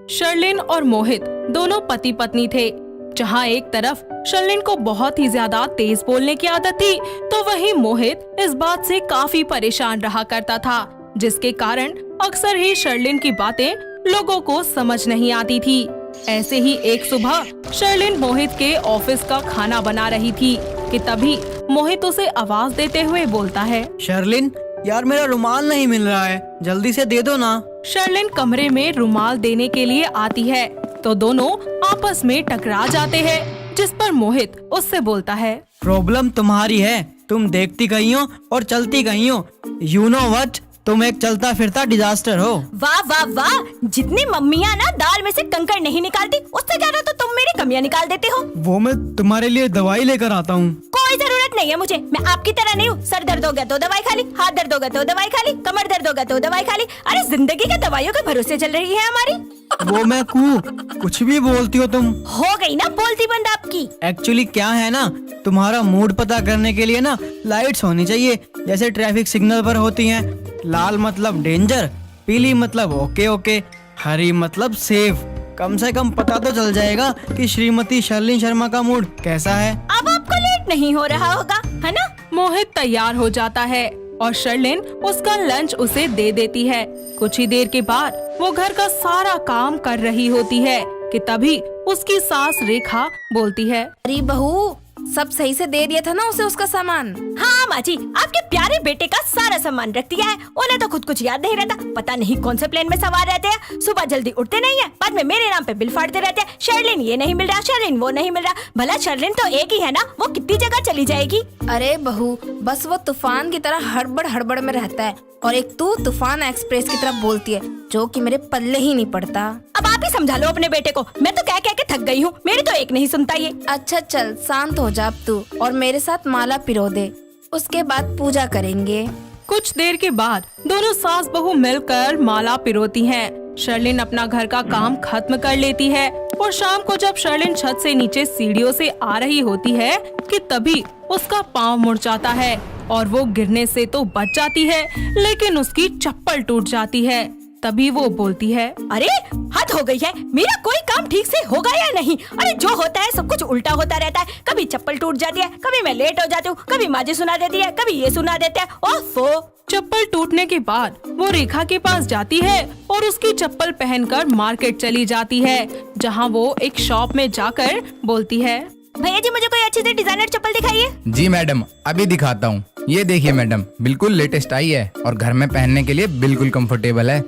शर्लिन और मोहित दोनों पति पत्नी थे। जहाँ एक तरफ शर्लिन को बहुत ही ज्यादा तेज बोलने की आदत थी, तो वहीं मोहित इस बात से काफी परेशान रहा करता था, जिसके कारण अक्सर ही शर्लिन की बातें लोगों को समझ नहीं आती थी। ऐसे ही एक सुबह शर्लिन मोहित के ऑफिस का खाना बना रही थी कि तभी मोहित उसे आवाज देते हुए बोलता है, शर्लिन, यार मेरा रुमाल नहीं मिल रहा है, जल्दी से दे दो ना। शर्लिन कमरे में रुमाल देने के लिए आती है तो दोनों आपस में टकरा जाते हैं, जिस पर मोहित उससे बोलता है, प्रॉब्लम तुम्हारी है, तुम देखती गई हो और चलती गई हो। यू नो व्हाट, तुम एक चलता फिरता डिजास्टर हो। वाह वाह वाह, जितनी मम्मियाँ ना दाल में से कंकड़ नहीं निकालती, उससे ज्यादा तो तुम मेरी कमियां निकाल देते हो। वो मैं तुम्हारे लिए दवाई लेकर आता हूँ। कोई जरूरत नहीं है मुझे, मैं आपकी तरह नहीं हूँ। सर दर्द हो गया तो दवाई खा ली, हाथ दर्द हो गया तो दवाई खा ली, कमर दर्द हो गया तो दवाई खा ली। अरे जिंदगी के दवाइयों के भरोसे चल रही है हमारी। वो मैं कुछ भी बोलती हो तुम। हो गई ना बोलती बंद आपकी। एक्चुअली क्या है ना, तुम्हारा मूड पता करने के लिए ना लाइट्स होनी चाहिए, जैसे ट्रैफिक सिग्नल पर होती हैं। लाल मतलब डेंजर, पीली मतलब ओके ओके, हरी मतलब सेफ। कम से कम पता तो चल जाएगा कि श्रीमती शर्लिन शर्मा का मूड कैसा है। अब आपको लेट नहीं हो रहा होगा, है ना? मोहित तैयार हो जाता है और शर्लिन उसका लंच उसे दे देती है। कुछ ही देर के बाद वो घर का सारा काम कर रही होती है कि तभी उसकी सास रेखा बोलती है, अरे बहू, सब सही से दे दिया था ना उसे उसका सामान? हाँ माँ जी, आपके प्यारे बेटे का सारा सामान रख दिया है। उन्हें तो खुद कुछ याद नहीं रहता, पता नहीं कौन से प्लेन में सवार रहते हैं। सुबह जल्दी उठते नहीं है, बाद में मेरे नाम पे बिल फाड़ते रहते हैं। शर्लिन ये नहीं मिल रहा, शर्लिन वो नहीं मिल रहा। भला शर्लिन तो एक ही है ना, वो कितनी जगह चली जाएगी। अरे बहू, बस वो तूफान की तरह हड़बड़ हड़बड़ में रहता है और एक तू तूफान एक्सप्रेस की तरफ बोलती है, जो कि मेरे पल्ले ही नहीं पड़ता। अब आप ही समझा लो अपने बेटे को, मैं तो कह कह के थक गई हूँ, मेरी तो एक नहीं सुनता ये। अच्छा चल, शांत हो जा अब तू और मेरे साथ माला पिरो दे, उसके बाद पूजा करेंगे। कुछ देर के बाद दोनों सास बहू मिलकर माला पिरोती हैं। शर्लिन अपना घर का काम खत्म कर लेती है और शाम को जब शर्लिन छत से नीचे सीढ़ियों से आ रही होती है कि तभी उसका पाँव मुड़ जाता है और वो गिरने से तो बच जाती है, लेकिन उसकी चप्पल टूट जाती है। तभी वो बोलती है, अरे हद हो गई है, मेरा कोई काम ठीक से होगा या नहीं? अरे जो होता है सब कुछ उल्टा होता रहता है। कभी चप्पल टूट जाती है, कभी मैं लेट हो जाती हूँ, कभी माँ जी सुना देती है, कभी ये सुना देते हैं। ओफो। चप्पल टूटने के बाद वो रेखा के पास जाती है और उसकी चप्पल पहनकर मार्केट चली जाती है, जहाँ वो एक शॉप में जाकर बोलती है, भैया जी मुझे कोई अच्छी सी डिजाइनर चप्पल दिखाइए। जी मैडम, अभी दिखाता हूँ। ये देखिए मैडम, बिल्कुल लेटेस्ट आई है और घर में पहनने के लिए बिल्कुल कंफर्टेबल है।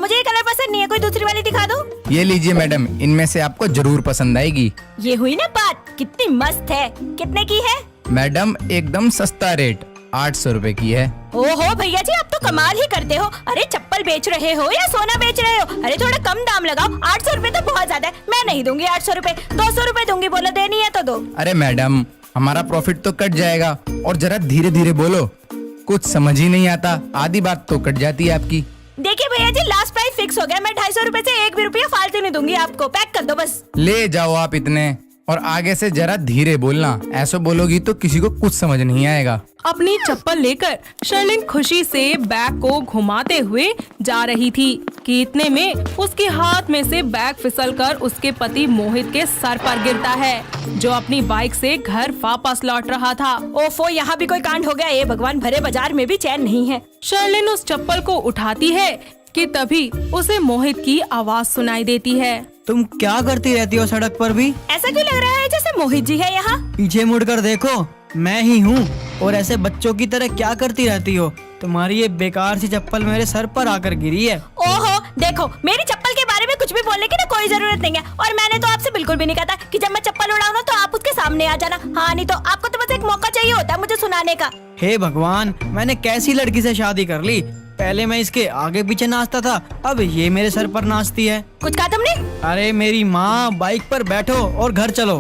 मुझे ये कलर पसंद नहीं है, कोई दूसरी वाली दिखा दो। ये लीजिए मैडम, इनमें से आपको जरूर पसंद आएगी। ये हुई ना बात, कितनी मस्त है। कितने की है? मैडम एकदम सस्ता रेट, 800 रुपए की है। ओहो भैया जी, आप तो कमाल ही करते हो। अरे चप्पल बेच रहे हो या सोना बेच रहे हो? अरे थोड़ा कम दाम लगाओ, 800 रुपए तो बहुत ज्यादा है। मैं नहीं दूंगी 800 रुपए, 200 रुपए दूंगी। बोलो देनी है तो दो। अरे मैडम, हमारा प्रॉफिट तो कट जाएगा और जरा धीरे धीरे बोलो, कुछ समझ ही नहीं आता, आधी बात तो कट जाती है आपकी। देखिए भैया जी, लास्ट प्राइस फिक्स हो गया। मैं 250 रुपए से 1 भी रुपया फालतू नहीं दूंगी आपको। पैक कर दो बस। ले जाओ आप इतने, और आगे से जरा धीरे बोलना, ऐसा बोलोगी तो किसी को कुछ समझ नहीं आएगा। अपनी चप्पल लेकर शर्लिन खुशी से बैग को घुमाते हुए जा रही थी कि इतने में उसके हाथ में से बैग फिसलकर उसके पति मोहित के सर पर गिरता है, जो अपनी बाइक से घर वापस लौट रहा था। ओफो, यहाँ भी कोई कांड हो गया। ये भगवान, भरे बाजार में भी चैन नहीं है। शर्लिन उस चप्पल को उठाती है कि तभी उसे मोहित की आवाज सुनाई देती है। तुम क्या करती रहती हो सड़क पर भी? ऐसा क्यों लग रहा है जैसे मोहित जी है यहाँ? पीछे मुड़कर देखो, मैं ही हूँ। और ऐसे बच्चों की तरह क्या करती रहती हो? तुम्हारी ये बेकार सी चप्पल मेरे सर पर आकर गिरी है। ओहो, देखो मेरी चप्पल के बारे में कुछ भी बोलने की ना कोई जरूरत नहीं है। और मैंने तो आपसे बिल्कुल भी नहीं कहा था कि जब मैं चप्पल उड़ाऊं ना तो आप उसके सामने आ जाना। हाँ, नहीं तो आपको तो बस एक मौका चाहिए होता है मुझे सुनाने का। हे भगवान, मैंने कैसी लड़की से शादी कर ली? पहले मैं इसके आगे पीछे नाचता था, अब ये मेरे सर पर नाचती है। कुछ कहा तुमने? अरे मेरी माँ, बाइक पर बैठो और घर चलो।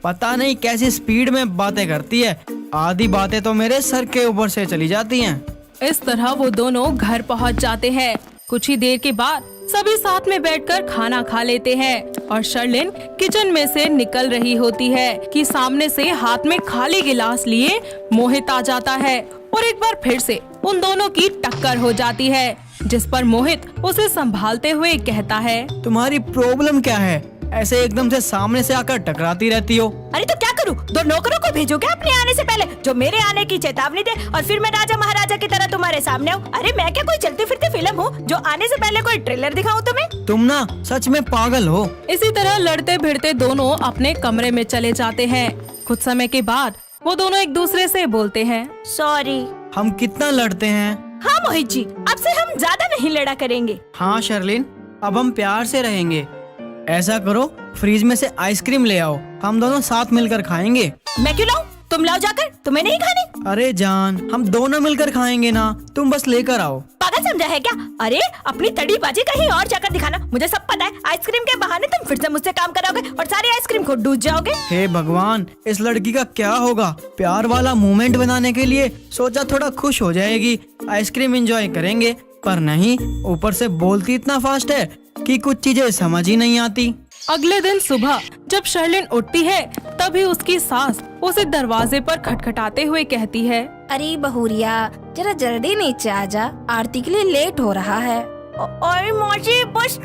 पता नहीं कैसी स्पीड में बातें करती है, आधी बातें तो मेरे सर के ऊपर से चली जाती हैं। इस तरह वो दोनों घर पहुंच जाते हैं। कुछ ही देर के बाद सभी साथ में बैठकर खाना खा लेते हैं और शर्लिन किचन में से निकल रही होती है कि सामने से हाथ में खाली गिलास लिए मोहित आ जाता है और एक बार फिर से उन दोनों की टक्कर हो जाती है, जिस पर मोहित उसे संभालते हुए कहता है, तुम्हारी प्रॉब्लम क्या है? ऐसे एकदम से सामने से आकर टकराती रहती हो। अरे तो क्या करूँ? 2 नौकरों को भेजो क्या अपने आने से पहले, जो मेरे आने की चेतावनी दे और फिर मैं राजा महाराजा की तरह तुम्हारे सामने हूँ? अरे मैं क्या कोई चलती फिरती फिल्म हूँ जो आने से पहले कोई ट्रेलर दिखाऊं तुम्हें? तुम ना सच में पागल हो। इसी तरह लड़ते भिड़ते दोनों अपने कमरे में चले जाते हैं। कुछ समय के बाद वो दोनों एक दूसरे से बोलते हैं, सॉरी। हम कितना लड़ते हैं। हाँ मोहित जी, अब से हम ज्यादा नहीं लड़ा करेंगे। हाँ शर्लिन, अब हम प्यार से रहेंगे। ऐसा करो, फ्रीज में से आइसक्रीम ले आओ, हम दोनों साथ मिलकर खाएंगे। मैं क्यों लाऊं? तुम लाओ जाकर, तुम्हें नहीं खानी? अरे जान, हम दोनों मिलकर खाएंगे ना, तुम बस लेकर आओ। पागल समझा है क्या? अरे अपनी तड़ीबाजी कहीं और जाकर दिखाना, मुझे सब पता है। आइसक्रीम के बहाने तुम फिर से मुझसे काम कराओगे और सारी आइसक्रीम खुद डूब जाओगे। हे भगवान, इस लड़की का क्या होगा? प्यार वाला मोमेंट बनाने के लिए सोचा थोड़ा खुश हो जाएगी, आइसक्रीम एंजॉय करेंगे, पर नहीं, ऊपर से बोलती इतना फास्ट है कि कुछ चीजें समझ ही नहीं आती। अगले दिन सुबह जब शर्लिन उठती है तभी उसकी सास उसे दरवाजे पर खटखटाते हुए कहती है, अरे बहुरिया, जरा जल्दी नीचे आ जा, आरती के लिए लेट हो रहा है। अरे माँ जी, बस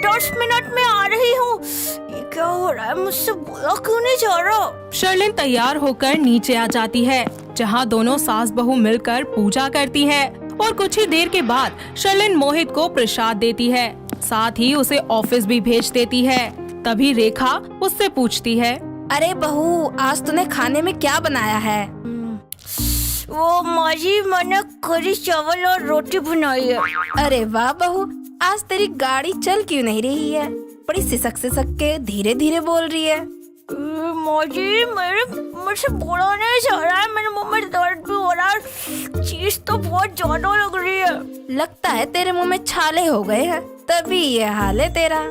10 मिनट में आ रही हूँ। ये क्या हो रहा है? मुझसे बोला क्यों नहीं जा रहा? शर्लिन तैयार होकर नीचे आ जाती है, जहाँ दोनों सास बहू मिलकर पूजा करती है और कुछ ही देर के बाद शर्लिन मोहित को प्रसाद देती है, साथ ही उसे ऑफिस भी भेज देती है। तभी रेखा उससे पूछती है, अरे बहू, आज तूने खाने में क्या बनाया है? वो माँ जी, मैंने करी चावल और रोटी बनाई है। अरे वाह बहू, आज तेरी गाड़ी चल क्यों नहीं रही है? बड़ी सिसक के धीरे धीरे बोल रही है। माँ जी, मुझसे बोला नहीं जा रहा है, मेरे मुंह में दर्द भी हो रहा है, चीज तो बहुत ज्यादा लग रही है। लगता है तेरे मुंह में छाले हो गए हैं, तभी ये हाल है तेरा।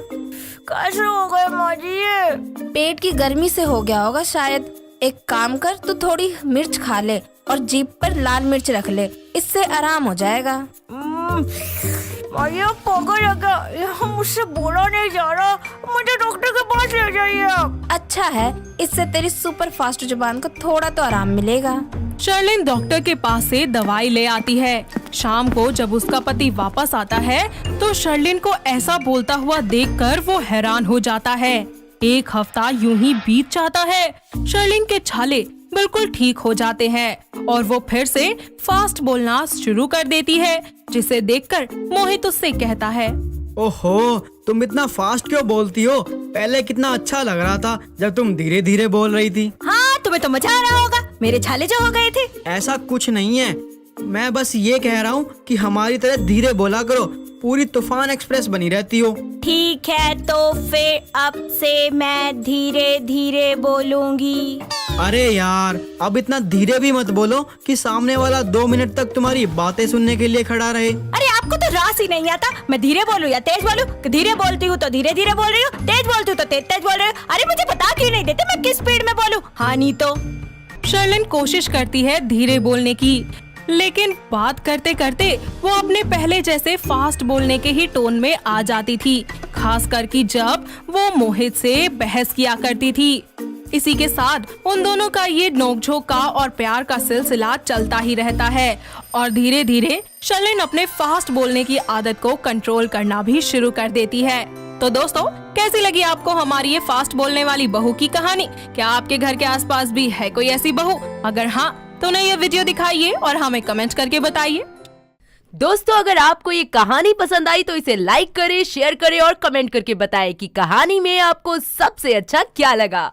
कैसे हो गए माँ जी? ये पेट की गर्मी से हो गया होगा शायद। एक काम कर, तू थोड़ी मिर्च खा ले और जीभ पर लाल मिर्च रख ले, इससे आराम हो जाएगा। ये पागल है क्या? ये मुझसे बोला नहीं जा रहा, मुझे डॉक्टर के पास ले जाइए। अच्छा है, इससे तेरी सुपर फास्ट जुबान को थोड़ा तो आराम मिलेगा। शर्लिन डॉक्टर के पास से दवाई ले आती है। शाम को जब उसका पति वापस आता है तो शर्लिन को ऐसा बोलता हुआ देखकर वो हैरान हो जाता है। 1 हफ्ता यूं ही बीत जाता है। शर्लिन के छाले बिल्कुल ठीक हो जाते हैं और वो फिर से फास्ट बोलना शुरू कर देती है, जिसे देखकर मोहित उससे कहता है, ओहो, तुम इतना फास्ट क्यों बोलती हो? पहले कितना अच्छा लग रहा था जब तुम धीरे धीरे बोल रही थी। हाँ, तुम्हें तो मजा आ रहा होगा, मेरे छाले जो हो गए थे। ऐसा कुछ नहीं है, मैं बस ये कह रहा हूँ कि हमारी तरह धीरे बोला करो, पूरी तूफान एक्सप्रेस बनी रहती हो। ठीक है, तो फिर अब से मैं धीरे धीरे बोलूंगी। अरे यार, अब इतना धीरे भी मत बोलो कि सामने वाला 2 मिनट तक तुम्हारी बातें सुनने के लिए खड़ा रहे। अरे आपको तो रास ही नहीं आता, मैं धीरे बोलूं या तेज बोलूं? धीरे बोलती हूँ तो धीरे धीरे बोल रही हूँ, तेज बोलती हूँ तो तेज तेज बोल रही हूँ। अरे मुझे बता क्यों नहीं देते मैं किस स्पीड में बोलूं? हाँ नहीं तो। शर्लिन कोशिश करती है धीरे बोलने की, लेकिन बात करते करते वो अपने पहले जैसे फास्ट बोलने के ही टोन में आ जाती थी, खास करके जब वो मोहित से बहस किया करती थी। इसी के साथ उन दोनों का ये नोकझोंक का और प्यार का सिलसिला चलता ही रहता है और धीरे धीरे शर्लिन अपने फास्ट बोलने की आदत को कंट्रोल करना भी शुरू कर देती है। तो दोस्तों, कैसी लगी आपको हमारी ये फास्ट बोलने वाली बहू की कहानी? क्या आपके घर के आसपास भी है कोई ऐसी बहू? अगर हाँ, तो उन्हें ये वीडियो दिखाइए और हमें कमेंट करके बताइए। दोस्तों अगर आपको ये कहानी पसंद आई तो इसे लाइक करें, शेयर करें और कमेंट करके बताएं कि कहानी में आपको सबसे अच्छा क्या लगा।